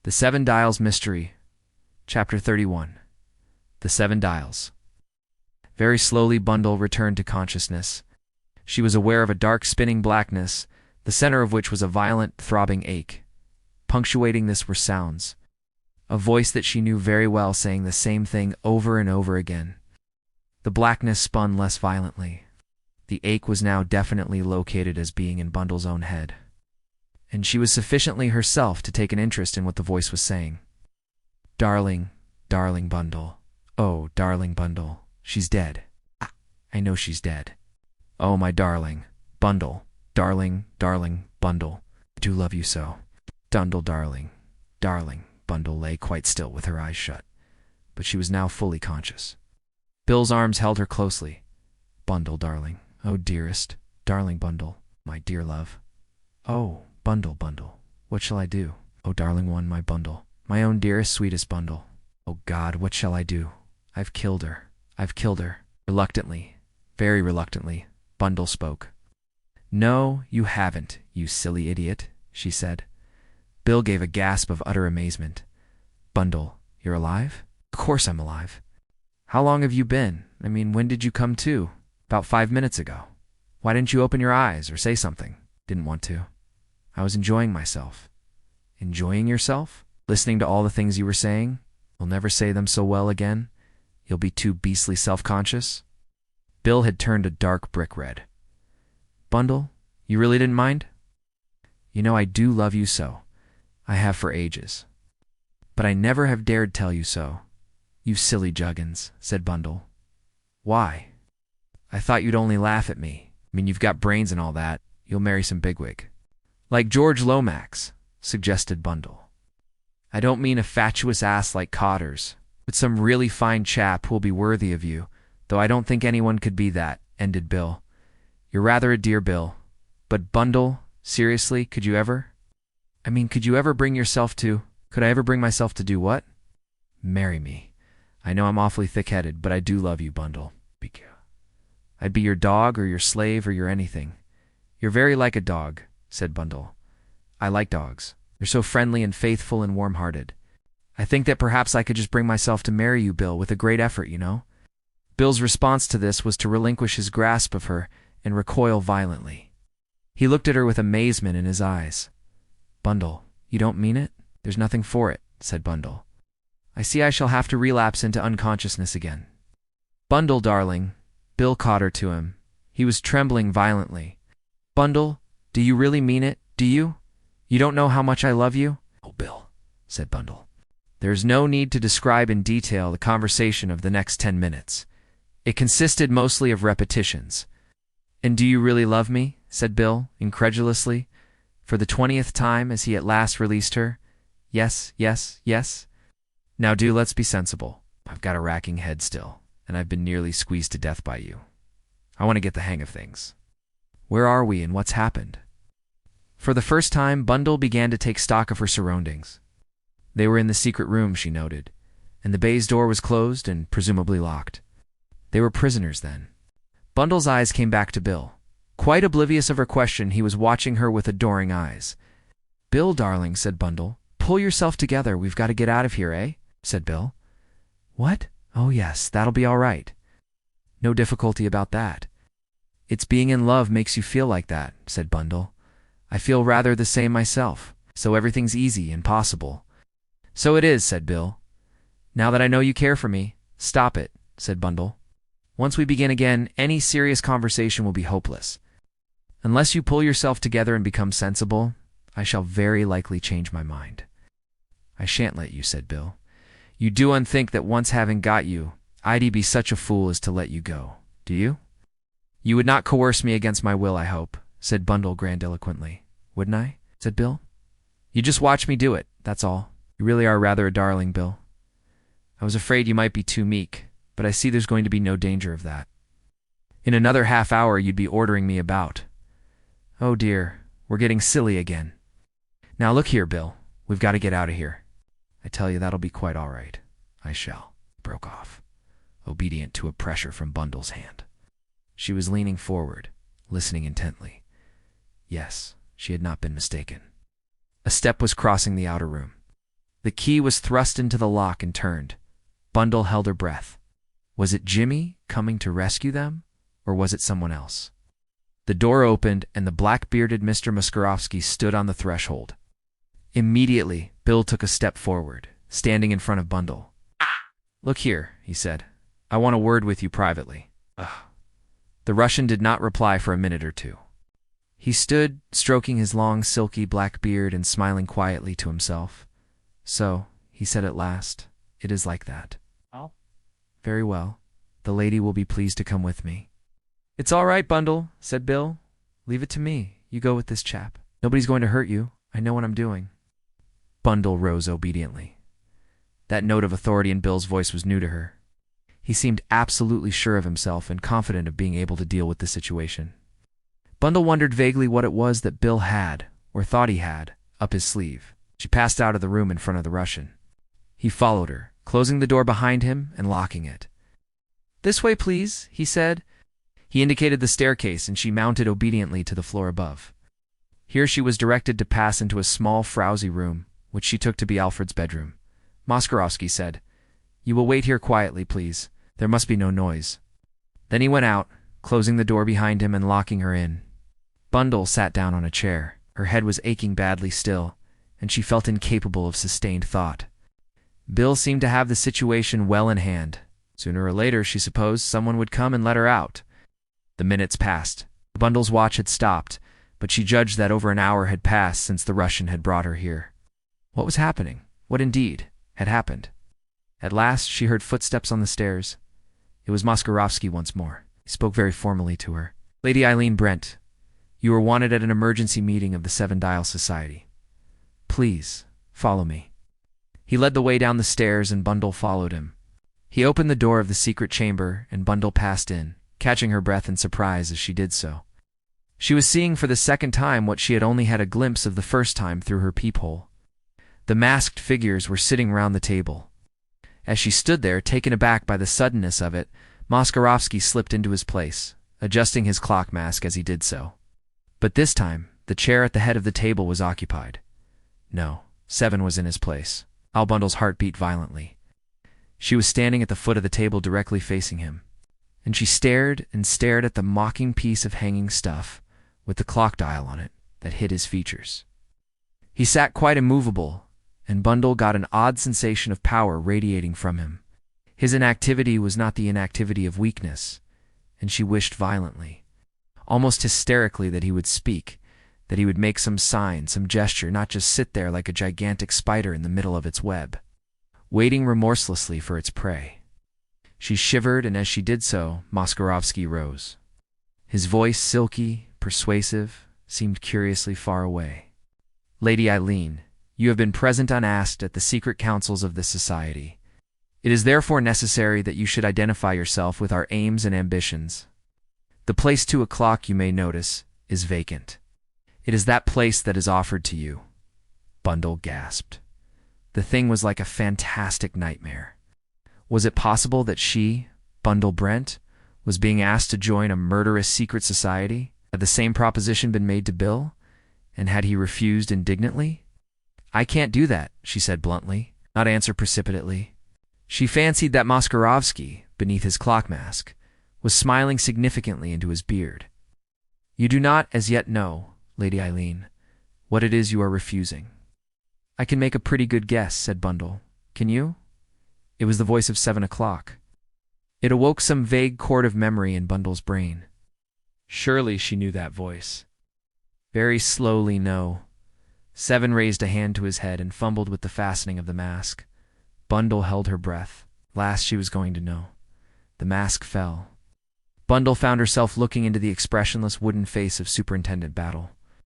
The Seven Dials Mystery, Chapter 31. The Seven Dials. Very slowly Bundle returned to consciousness. She was aware of a dark spinning blackness, the center of which was a violent, throbbing ache. Punctuating this were sounds. A voice that she knew very well saying the same thing over and over again. The blackness spun less violently. The ache was now definitely located as being in Bundle's own head. And she was sufficiently herself to take an interest in what the voice was saying. Darling, darling Bundle. Oh, darling Bundle. She's dead. I know she's dead. Oh, my darling. Bundle. Darling, darling Bundle. I do love you so. Bundle, darling. Darling. Bundle lay quite still with her eyes shut. But she was now fully conscious. Bill's arms held her closely. Bundle, darling. Oh, dearest. Darling Bundle. My dear love. Oh, Bundle, Bundle. What shall I do? Oh, darling one, my Bundle. My own dearest, sweetest Bundle. Oh, God, what shall I do? I've killed her. I've killed her. Reluctantly, very reluctantly, Bundle spoke. No, you haven't, you silly idiot, she said. Bill gave a gasp of utter amazement. Bundle, you're alive? Of course I'm alive. How long have you been? I mean, when did you come to? About 5 minutes ago. Why didn't you open your eyes or say something? Didn't want to. I was enjoying myself. Enjoying yourself? Listening to all the things you were saying? You'll never say them so well again? You'll be too beastly self-conscious? Bill had turned a dark brick red. Bundle, you really didn't mind? You know I do love you so. I have for ages. But I never have dared tell you so. You silly juggins, said Bundle. Why? I thought you'd only laugh at me. I mean, you've got brains and all that. You'll marry some bigwig. Like George Lomax, suggested Bundle. I don't mean a fatuous ass like Cotter's, but some really fine chap who'll be worthy of you, though I don't think anyone could be that, ended Bill. You're rather a dear, Bill. But Bundle, seriously, could you ever? I mean, could you ever bring yourself to... Could I ever bring myself to do what? Marry me. I know I'm awfully thick-headed, but I do love you, Bundle. I'd be your dog or your slave or your anything. You're very like a dog, said Bundle. I like dogs. They're so friendly and faithful and warm-hearted. I think that perhaps I could just bring myself to marry you, Bill, with a great effort, you know? Bill's response to this was to relinquish his grasp of her and recoil violently. He looked at her with amazement in his eyes. Bundle, you don't mean it? There's nothing for it, said Bundle. I see I shall have to relapse into unconsciousness again. Bundle, darling, Bill caught her to him. He was trembling violently. Bundle, do you really mean it? Do you? You don't know how much I love you? Oh, Bill, said Bundle. There's no need to describe in detail the conversation of the next 10 minutes. It consisted mostly of repetitions. And do you really love me? Said Bill, incredulously, for the 20th time as he at last released her. Yes, yes, yes. Now let's be sensible. I've got a racking head still, and I've been nearly squeezed to death by you. I want to get the hang of things. Where are we and what's happened? For the first time, Bundle began to take stock of her surroundings. They were in the secret room, she noted, and the baize door was closed and presumably locked. They were prisoners then. Bundle's eyes came back to Bill. Quite oblivious of her question, he was watching her with adoring eyes. Bill, darling, said Bundle, pull yourself together. We've got to get out of here, eh? Said Bill. What? Oh, yes, that'll be all right. No difficulty about that. It's being in love makes you feel like that, said Bundle. I feel rather the same myself, so everything's easy and possible. So it is, said Bill. Now that I know you care for me, stop it, said Bundle. Once we begin again, any serious conversation will be hopeless. Unless you pull yourself together and become sensible, I shall very likely change my mind. I shan't let you, said Bill. You do unthink that once having got you, I'd be such a fool as to let you go, do you? You would not coerce me against my will, I hope, said Bundle grandiloquently. Wouldn't I? Said Bill. You just watch me do it, that's all. You really are rather a darling, Bill. I was afraid you might be too meek, but I see there's going to be no danger of that. In another half hour you'd be ordering me about. Oh dear, we're getting silly again. Now look here, Bill, we've got to get out of here. I tell you that'll be quite all right. I shall. Broke off, obedient to a pressure from Bundle's hand. She was leaning forward, listening intently. Yes, she had not been mistaken. A step was crossing the outer room. The key was thrust into the lock and turned. Bundle held her breath. Was it Jimmy coming to rescue them, or was it someone else? The door opened, and the black-bearded Mr. Muskarovsky stood on the threshold. Immediately, Bill took a step forward, standing in front of Bundle. "Look here," he said. "I want a word with you privately." Ugh. The Russian did not reply for a minute or two. He stood, stroking his long, silky black beard and smiling quietly to himself. "So," he said at last, "it is like that." "Oh." "Very well. The lady will be pleased to come with me." "It's all right, Bundle," said Bill. "Leave it to me. You go with this chap. Nobody's going to hurt you. I know what I'm doing." Bundle rose obediently. That note of authority in Bill's voice was new to her. He seemed absolutely sure of himself and confident of being able to deal with the situation. Bundle wondered vaguely what it was that Bill had, or thought he had, up his sleeve. She passed out of the room in front of the Russian. He followed her, closing the door behind him and locking it. "This way, please," he said. He indicated the staircase, and she mounted obediently to the floor above. Here she was directed to pass into a small, frowsy room, which she took to be Alfred's bedroom. Muskarovsky said, "You will wait here quietly, please. There must be no noise." Then he went out, closing the door behind him and locking her in. Bundle sat down on a chair. Her head was aching badly still, and she felt incapable of sustained thought. Bill seemed to have the situation well in hand. Sooner or later, she supposed, someone would come and let her out. The minutes passed. Bundle's watch had stopped, but she judged that over an hour had passed since the Russian had brought her here. What was happening? What indeed had happened? At last she heard footsteps on the stairs. It was Muskarovsky once more. He spoke very formally to her. "Lady Eileen Brent, you are wanted at an emergency meeting of the Seven Dial Society. Please, follow me." He led the way down the stairs, and Bundle followed him. He opened the door of the secret chamber, and Bundle passed in, catching her breath in surprise as she did so. She was seeing for the second time what she had only had a glimpse of the first time through her peephole. The masked figures were sitting round the table. As she stood there, taken aback by the suddenness of it, Muskarovsky slipped into his place, adjusting his clock mask as he did so. But this time, the chair at the head of the table was occupied. No, Seven was in his place. Bundle's heart beat violently. She was standing at the foot of the table directly facing him, and she stared and stared at the mocking piece of hanging stuff, with the clock dial on it, that hid his features. He sat quite immovable, and Bundle got an odd sensation of power radiating from him. His inactivity was not the inactivity of weakness, and she wished violently, almost hysterically, that he would speak, that he would make some sign, some gesture, not just sit there like a gigantic spider in the middle of its web, waiting remorselessly for its prey. She shivered, and as she did so, Muskarovsky rose. His voice, silky, persuasive, seemed curiously far away. "Lady Eileen, you have been present unasked at the secret councils of this society. It is therefore necessary that you should identify yourself with our aims and ambitions. The place 2 o'clock, you may notice, is vacant. It is that place that is offered to you." Bundle gasped. The thing was like a fantastic nightmare. Was it possible that she, Bundle Brent, was being asked to join a murderous secret society? Had the same proposition been made to Bill, and had he refused indignantly? "I can't do that," she said bluntly, not answer precipitately. She fancied that Muskarovsky, beneath his clock mask, was smiling significantly into his beard. "You do not as yet know, Lady Eileen, what it is you are refusing." "I can make a pretty good guess," said Bundle. "Can you?" It was the voice of 7 o'clock. It awoke some vague chord of memory in Bundle's brain. Surely she knew that voice. Very slowly, no. Seven raised a hand to his head and fumbled with the fastening of the mask. Bundle held her breath. Last she was going to know. The mask fell. Bundle found herself looking into the expressionless wooden face of Superintendent Battle.